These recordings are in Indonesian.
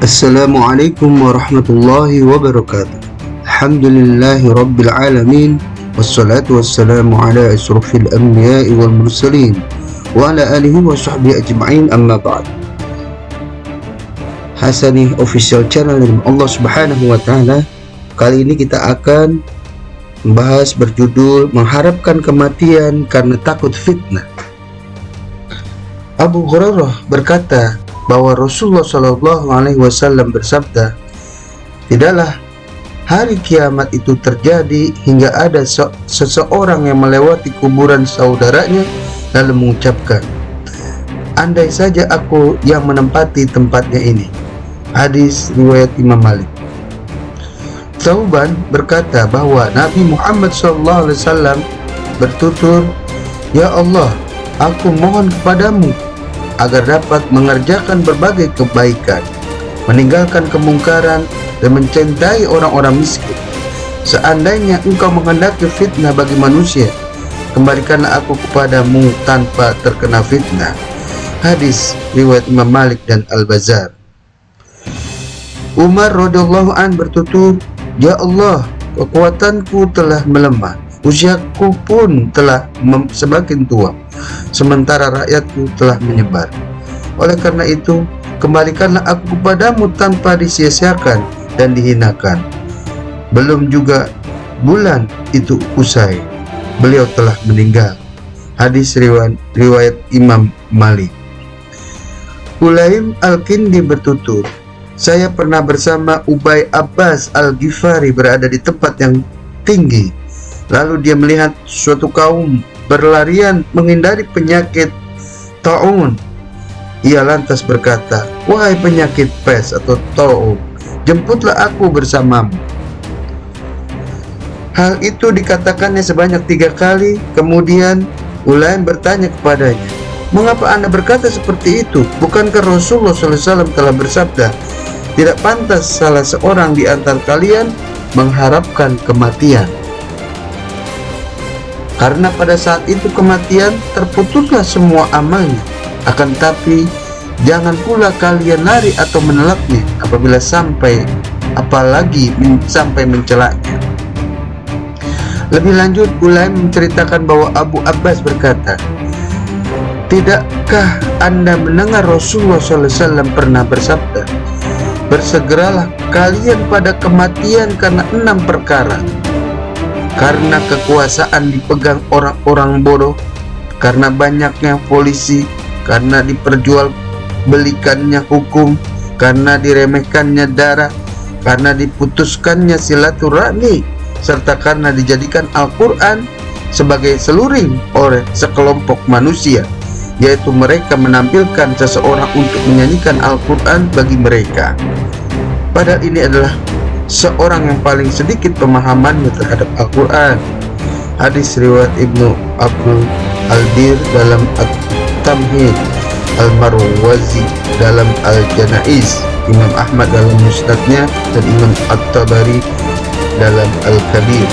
Assalamualaikum warahmatullahi wabarakatuh. Alhamdulillahi rabbil alamin. Wassalatu wassalamu ala asrafil anbiya'i wal mursalin wa ala alihi wa sahbihi ajma'in, amma ba'd. Hasani official channel dari Allah Subhanahu wa taala. Kali ini kita akan membahas berjudul mengharapkan kematian karena takut fitnah. Abu Hurairah berkata bahwa Rasulullah Shallallahu Alaihi Wasallam bersabda, tidaklah hari kiamat itu terjadi hingga ada seseorang yang melewati kuburan saudaranya lalu mengucapkan, andai saja aku yang menempati tempatnya ini. Hadis riwayat Imam Malik. Thauban berkata bahwa Nabi Muhammad SAW bertutur, ya Allah, aku mohon kepadamu agar dapat mengerjakan berbagai kebaikan, meninggalkan kemungkaran, dan mencintai orang-orang miskin. Seandainya engkau menghendaki fitnah bagi manusia, kembalikanlah aku kepadamu tanpa terkena fitnah. Hadis riwayat Imam Malik dan Al-Bazzar. Umar radhiyallahu an bertutur, ya Allah, kekuatanku telah melemah, usiaku pun telah semakin tua, sementara rakyatku telah menyebar. Oleh karena itu, kembalikanlah aku kepadamu tanpa disia-siakan dan dihinakan. Belum juga bulan itu usai, beliau telah meninggal. Hadis riwayat Imam Malik. Ulaim Al-Kindi bertutur, saya pernah bersama Ubay Abbas Al-Ghifari berada di tempat yang tinggi. Lalu dia melihat suatu kaum berlarian menghindari penyakit ta'un. Ia lantas berkata, wahai penyakit pes atau ta'un, jemputlah aku bersamamu. Hal itu dikatakannya sebanyak 3 kali. Kemudian Ulaim bertanya kepadanya, mengapa anda berkata seperti itu? Bukankah Rasulullah SAW telah bersabda, tidak pantas salah seorang di antara kalian mengharapkan kematian, karena pada saat itu kematian terputuslah semua amalnya. Akan tapi jangan pula kalian lari atau menolaknya apabila apalagi sampai mencelaknya. Lebih lanjut, Ulaim menceritakan bahwa Abu Abbas berkata, tidakkah anda mendengar Rasulullah SAW pernah bersabda, bersegeralah kalian pada kematian karena 6 perkara. Karena kekuasaan dipegang orang-orang bodoh, karena banyaknya polisi, karena diperjualbelikannya hukum, karena diremehkannya darah, karena diputuskannya silaturahmi, serta karena dijadikan Al-Quran sebagai seluring oleh sekelompok manusia, yaitu mereka menampilkan seseorang untuk menyanyikan Al-Quran bagi mereka. Padahal ini adalah seorang yang paling sedikit pemahamannya terhadap Al-Quran. Hadis riwayat Ibnu Abdul Al-Bir dalam At-Tamhid, Al-Marwazi dalam Al-Janaiz, Imam Ahmad dalam Musnadnya, dan Imam At-Tabari dalam Al-Kabir.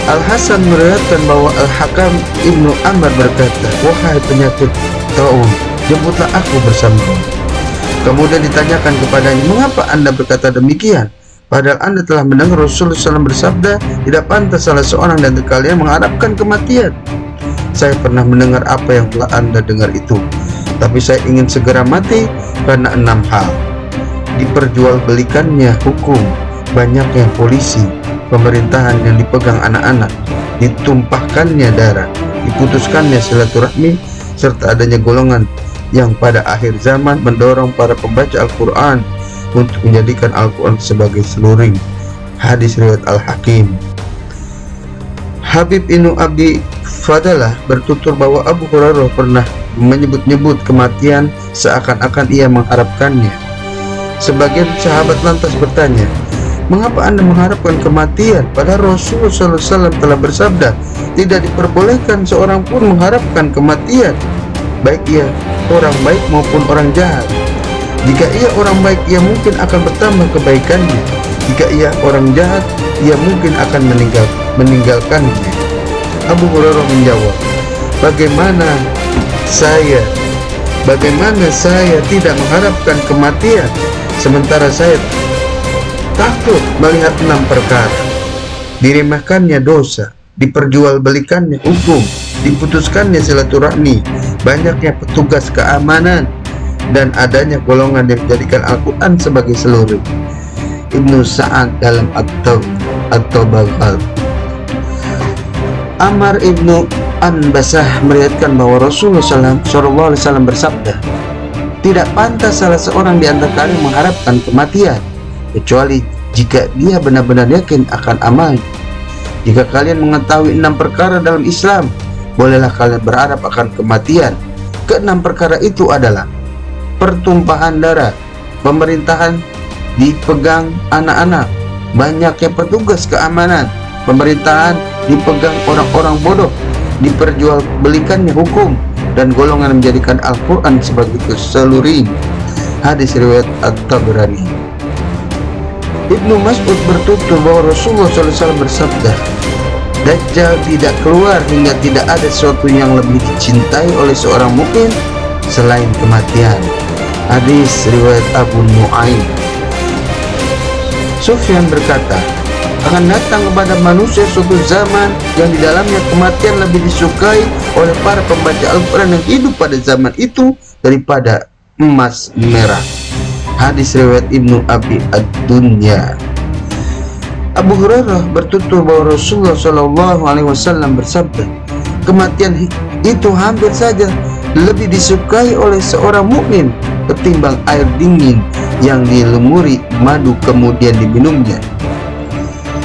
Al-Hasan meriwayatkan bahwa Al-Hakam Ibnu Amr berkata, wahai penyakit ta'un, jemputlah aku bersamamu. Kemudian ditanyakan kepadanya, mengapa anda berkata demikian? Padahal anda telah mendengar Rasulullah SAW bersabda, tidak pantas salah seorang dari kalian mengharapkan kematian. Saya pernah mendengar apa yang telah anda dengar itu, tapi saya ingin segera mati karena 6 hal. Diperjualbelikannya hukum, banyaknya polisi, pemerintahan yang dipegang anak-anak, ditumpahkannya darah, diputuskannya silaturahmi, serta adanya golongan yang pada akhir zaman mendorong para pembaca Al-Quran untuk menjadikan Al-Quran sebagai seluring. Hadis riwayat Al-Hakim. Habib Ibnu Abi Fadalah bertutur bahwa Abu Hurairah pernah menyebut-nyebut kematian seakan-akan ia mengharapkannya. Sebagian sahabat lantas bertanya, mengapa anda mengharapkan kematian? Padahal Rasulullah SAW telah bersabda, tidak diperbolehkan seorang pun mengharapkan kematian, baik ia orang baik maupun orang jahat. Jika ia orang baik, ia mungkin akan bertambah kebaikannya. Jika ia orang jahat, ia mungkin akan meninggalkannya. Abu Hurairah menjawab, bagaimana saya Bagaimana saya tidak mengharapkan kematian, sementara saya takut melihat 6 perkara: diremehkannya dosa, diperjualbelikannya hukum, diputuskannya silaturahmi, banyaknya petugas keamanan, dan adanya golongan yang menjadikan Al-Quran sebagai seluruh. Ibnu Sa'ad dalam At-Tabaqat. Amr ibnu Anbasah meriwayatkan bahwa Rasulullah SAW bersabda, "Tidak pantas salah seorang di antara kalian mengharapkan kematian, kecuali jika dia benar-benar yakin akan amal. Jika kalian mengetahui 6 perkara dalam Islam, bolehlah kalian berharap akan kematian. Ke-6 perkara itu adalah pertumpahan darah, pemerintahan dipegang anak-anak, banyaknya petugas keamanan, pemerintahan dipegang orang-orang bodoh, diperjualbelikannya hukum, dan golongan yang menjadikan Al-Quran sebagai keseluruhan." Hadis riwayat At-Tabrani. Ibnu Mas'ud bertutur bahwa Rasulullah SAW bersabda, "Dajjal tidak keluar hingga tidak ada sesuatu yang lebih dicintai oleh seorang mukmin selain kematian." Hadis riwayat Abu Nu'aim. Sufyan berkata, "Akan datang kepada manusia suatu zaman yang di dalamnya kematian lebih disukai oleh para pembaca Al-Quran yang hidup pada zaman itu daripada emas merah." Hadis riwayat Ibnu Abi Ad-Dunya. Abu Hurairah bertutur bahwa Rasulullah SAW bersabda, "Kematian itu hampir saja lebih disukai oleh seorang mukmin ketimbang air dingin yang dilumuri madu kemudian diminumnya."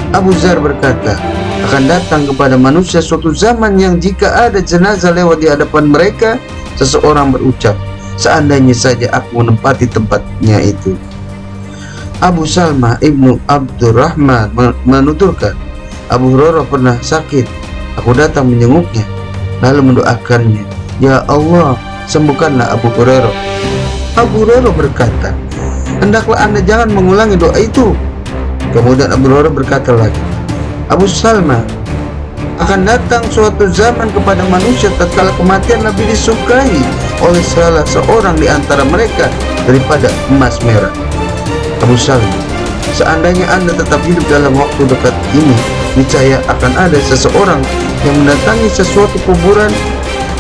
Abu Zar berkata, "Akan datang kepada manusia suatu zaman yang jika ada jenazah lewat di hadapan mereka, seseorang berucap, 'Seandainya saja aku menempati tempatnya itu.'" Abu Salmah ibnu Abdurrahman menuturkan, "Abu Hurairah pernah sakit. Aku datang menjenguknya, lalu mendoakannya, 'Ya Allah, sembuhkanlah Abu Hurairah.' Abu Hurairah berkata, 'Hendaklah Anda jangan mengulangi doa itu.' Kemudian Abu Hurairah berkata lagi, 'Abu Salmah, akan datang suatu zaman kepada manusia tatkala kematian lebih disukai oleh salah seorang di antara mereka daripada emas merah.' Abu Salmah, seandainya Anda tetap hidup dalam waktu dekat ini, niscaya akan ada seseorang yang mendatangi sesuatu kuburan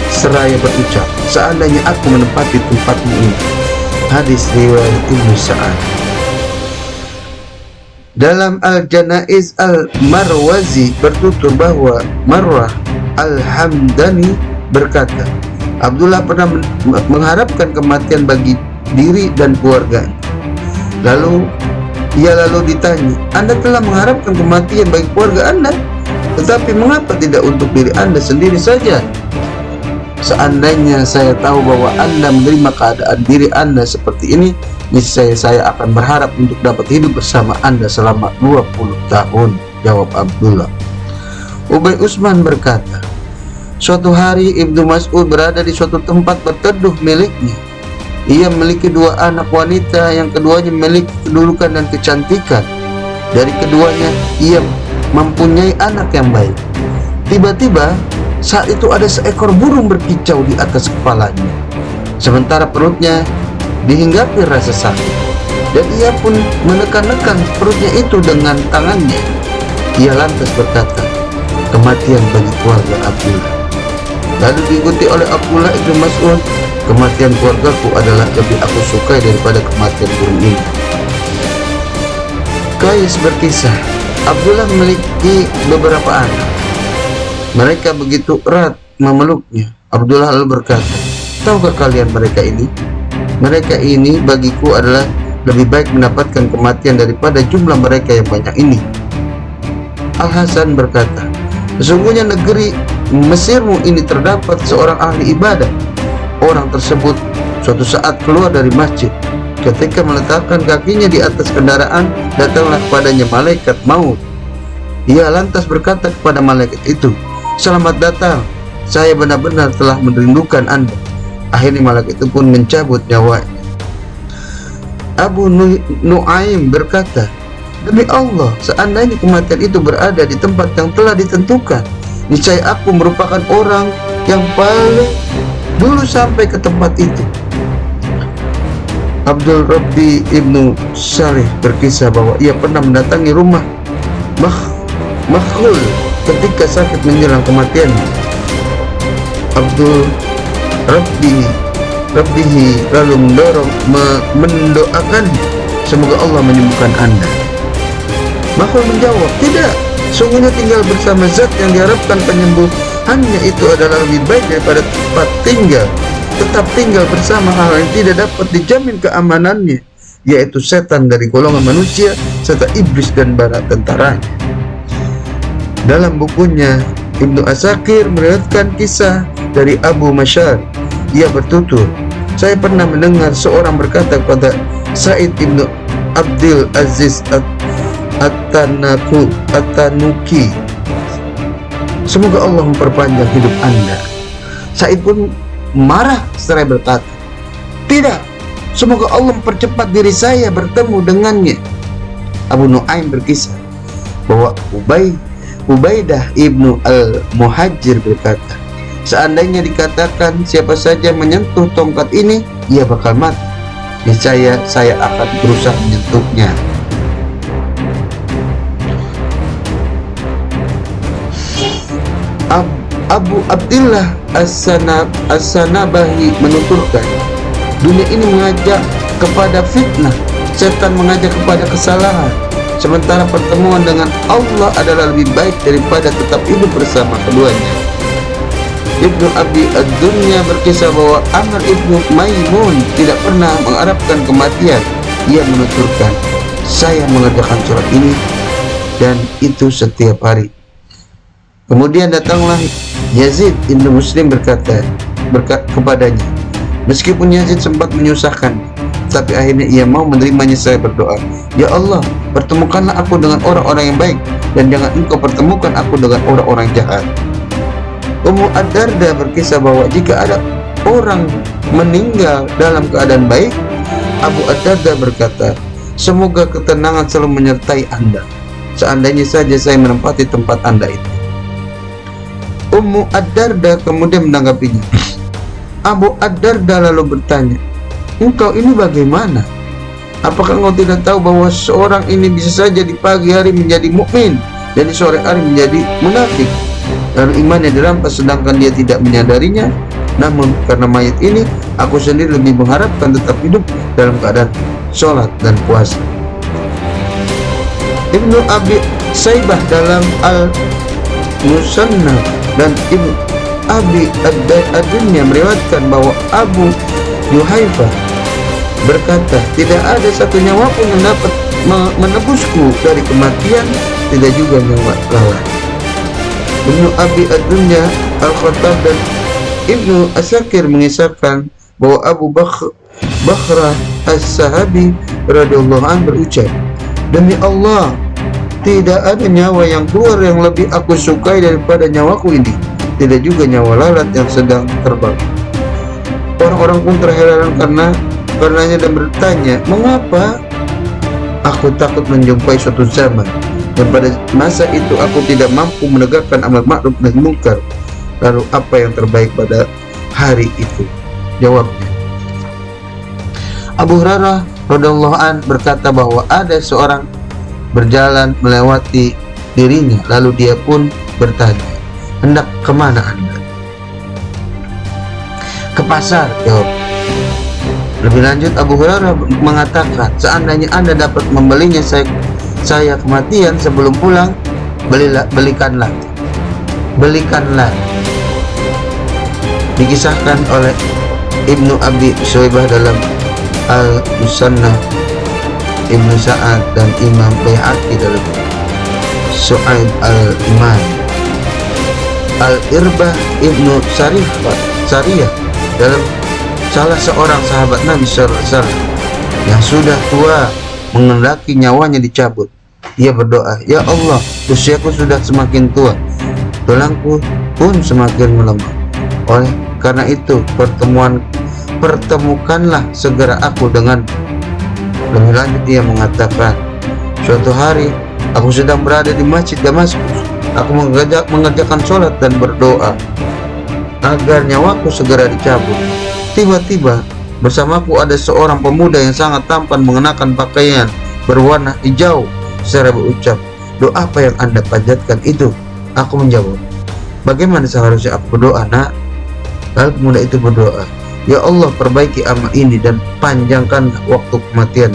seraya berucap, 'Seandainya aku menempati tempatmu ini.'" Hadis riwayat Ibnu Sa'ad. Dalam Al-Janaiz Al-Marwazi bertutur bahwa Marwah Al-Hamdani berkata, "Abdullah pernah mengharapkan kematian bagi diri dan keluarganya. Lalu ditanya, 'Anda telah mengharapkan kematian bagi keluarga Anda, tetapi mengapa tidak untuk diri Anda sendiri saja?' Seandainya saya tahu bahwa Anda menerima keadaan diri Anda seperti ini, niscaya saya akan berharap untuk dapat hidup bersama Anda selama 20 tahun, jawab Abdullah. Ubay Usman berkata, "Suatu hari Ibnu Mas'ud berada di suatu tempat berteduh miliknya. Ia memiliki 2 anak wanita yang keduanya memiliki kedudukan dan kecantikan. Dari keduanya ia mempunyai anak yang baik. Tiba-tiba saat itu ada seekor burung berkicau di atas kepalanya, sementara perutnya dihinggapi rasa sakit, dan ia pun menekan-nekan perutnya itu dengan tangannya. Ia lantas berkata, 'Kematian bagi keluarga Abdullah.' Lalu diikuti oleh Abdullah ibnu Mas'ud, 'Kematian keluargaku adalah lebih aku sukai daripada kematian burung ini.'" Qais berkisah, Abdullah memiliki beberapa anak. Mereka begitu erat memeluknya. Abdullah lalu berkata, "Tahukah kalian mereka ini? Mereka ini bagiku adalah lebih baik mendapatkan kematian daripada jumlah mereka yang banyak ini." Al-Hasan berkata, "Sesungguhnya negeri Mesirmu ini terdapat seorang ahli ibadah. Orang tersebut suatu saat keluar dari masjid. Ketika meletakkan kakinya di atas kendaraan, datanglah kepadanya malaikat maut. Ia lantas berkata kepada malaikat itu, 'Selamat datang, saya benar-benar telah merindukan Anda.' Akhirnya malaikat itu pun mencabut nyawanya." Abu Nu'aim berkata, "Demi Allah, seandainya kematian itu berada di tempat yang telah ditentukan, niscaya aku merupakan orang yang paling dulu sampai ke tempat itu. Abdul Rabbi Ibnu Syarih berkisah bahwa ia pernah mendatangi rumah Makhlul ketika sakit menjelang kematiannya. Abdul Rabbihi lalu mendoakan, semoga Allah menyembuhkan Anda. Makhlul menjawab, tidak, sungguhnya tinggal bersama zat yang diharapkan penyembuhannya itu adalah lebih baik daripada tetap tinggal bersama hal yang tidak dapat dijamin keamanannya, yaitu setan dari golongan manusia serta iblis dan bala tentaranya. Dalam bukunya, Ibnu Asakir meriwayatkan kisah dari Abu Masyar. Ia bertutur, saya pernah mendengar seorang berkata kepada Said Ibnu Abdul Aziz At-Tanuki, semoga Allah memperpanjang hidup Anda. Said pun marah seraya berkata, tidak, semoga Allah mempercepat diri saya bertemu dengannya. Abu Nuaim berkisah bahwa Ubaidah Ibnu Al-Muhajir berkata, seandainya dikatakan siapa saja menyentuh tongkat ini, ia bakal mati. Niscaya saya akan berusaha menyentuhnya. Abu Abdillah As-Sanabahi menuturkan, dunia ini mengajak kepada fitnah, setan mengajak kepada kesalahan, sementara pertemuan dengan Allah adalah lebih baik daripada tetap hidup bersama keduanya. Ibnu Abi Ad-Dunya berkisah bahwa Amr Ibnu Maimun tidak pernah mengharapkan kematian. Ia menuturkan, saya mengerjakan surat ini dan itu setiap hari. Kemudian datanglah Yazid Ibnu Muslim berkata kepadanya, meskipun Yazid sempat menyusahkan, tapi akhirnya ia mau menerimanya. Saya berdoa, ya Allah, pertemukanlah aku dengan orang-orang yang baik, dan jangan engkau pertemukan aku dengan orang-orang jahat. Ummu Ad-Darda berkisah bahwa jika ada orang meninggal dalam keadaan baik, Abu Ad-Darda berkata, semoga ketenangan selalu menyertai Anda, seandainya saja saya menempati tempat Anda itu. Ummu Ad-Darda kemudian menanggapinya. Abu Ad-Darda lalu bertanya, engkau ini bagaimana? Apakah engkau tidak tahu bahwa seorang ini bisa saja di pagi hari menjadi mukmin dan di sore hari menjadi munafik, lalu imannya dirampas sedangkan dia tidak menyadarinya? Namun karena mayat ini, aku sendiri lebih mengharapkan tetap hidup dalam keadaan sholat dan puasa. Ibnu Abi Saibah dalam Al-Musannaf dan Ibnu Abi Ad-Dunya meriwayatkan bahwa Abu Yuhaifah berkata, tidak ada satu nyawa pun yang dapat menebusku dari kematian, tidak juga nyawa lawan. Ibnu Abi Ad-Dunya, Al-Khattab dan Ibnu Asakir mengisahkan bahwa Abu Bakhrah As-Sahabi radhiyallahu anhu berucap, demi Allah, tidak ada nyawa yang keluar yang lebih aku sukai daripada nyawaku ini, tidak juga nyawa lalat yang sedang terbang. Orang-orang pun terheran karenanya dan bertanya, mengapa? Aku takut menjumpai suatu zaman dan pada masa itu aku tidak mampu menegakkan amar ma'ruf nahi munkar. Lalu apa yang terbaik pada hari itu? Jawabnya, Abu Hurairah radhiyallahu an berkata bahwa ada seorang berjalan melewati dirinya, lalu dia pun bertanya, hendak kemana Anda? Ke pasar, jawab. Lebih lanjut Abu Hurairah mengatakan, seandainya Anda dapat membelinya saya kematian sebelum pulang, belikanlah. Dikisahkan oleh Ibnu Abi Syaibah dalam Al-Musannaf, Ibnu Sa'ad dan Imam Baihaqi dalam Su'aib Al-Iman. Al-Irbah Ibnu Sariyah dalam salah seorang sahabat Nabi SAW yang sudah tua mengendaki nyawanya dicabut. Ia berdoa, ya Allah, usiaku sudah semakin tua, tulangku pun semakin melemah. Oleh karena itu pertemukanlah segera aku dengan. Lebih lanjut dia mengatakan, suatu hari aku sedang berada di masjid Damaskus. Aku mengerjakan sholat dan berdoa. agar nyawaku segera dicabut. Tiba-tiba bersamaku ada seorang pemuda yang sangat tampan mengenakan pakaian berwarna hijau seraya berucap, "Doa apa yang Anda panjatkan itu?" Aku menjawab, "Bagaimana seharusnya aku berdoa, nak?" Lalu pemuda itu berdoa, "Ya Allah, perbaiki amal ini dan panjangkan waktu kematian."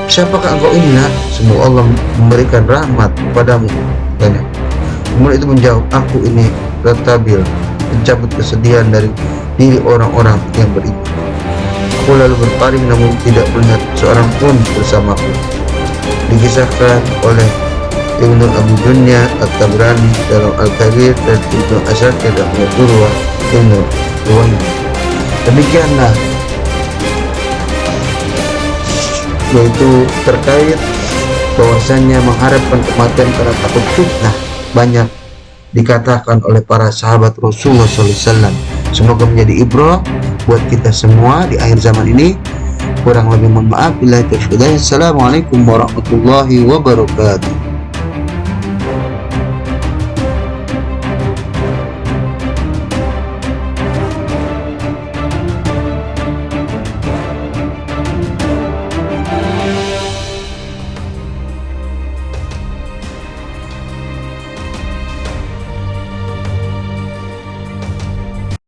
"Siapakah engkau ini, nak? Semoga Allah memberikan rahmat kepadamu," tanya. Pemuda itu menjawab, "Aku ini Ratabil, mencabut kesedihan dari diri orang-orang yang beriman." Aku lalu berpaling namun tidak melihat seorang pun bersamaku. Dikisahkan oleh Ibnu Abu Dunya At-Tabrani dalam Al-Kabir dan Ibnu Asakir dalam Urwah Ibnu Ruwayni. Demikianlah yaitu terkait bahwasanya mengharapkan kematian karena takut fitnah banyak dikatakan oleh para sahabat Rasulullah SAW. Semoga menjadi ibrah buat kita semua di akhir zaman ini. Kurang lebih mohon maaf. Assalamualaikum warahmatullahi wabarakatuh.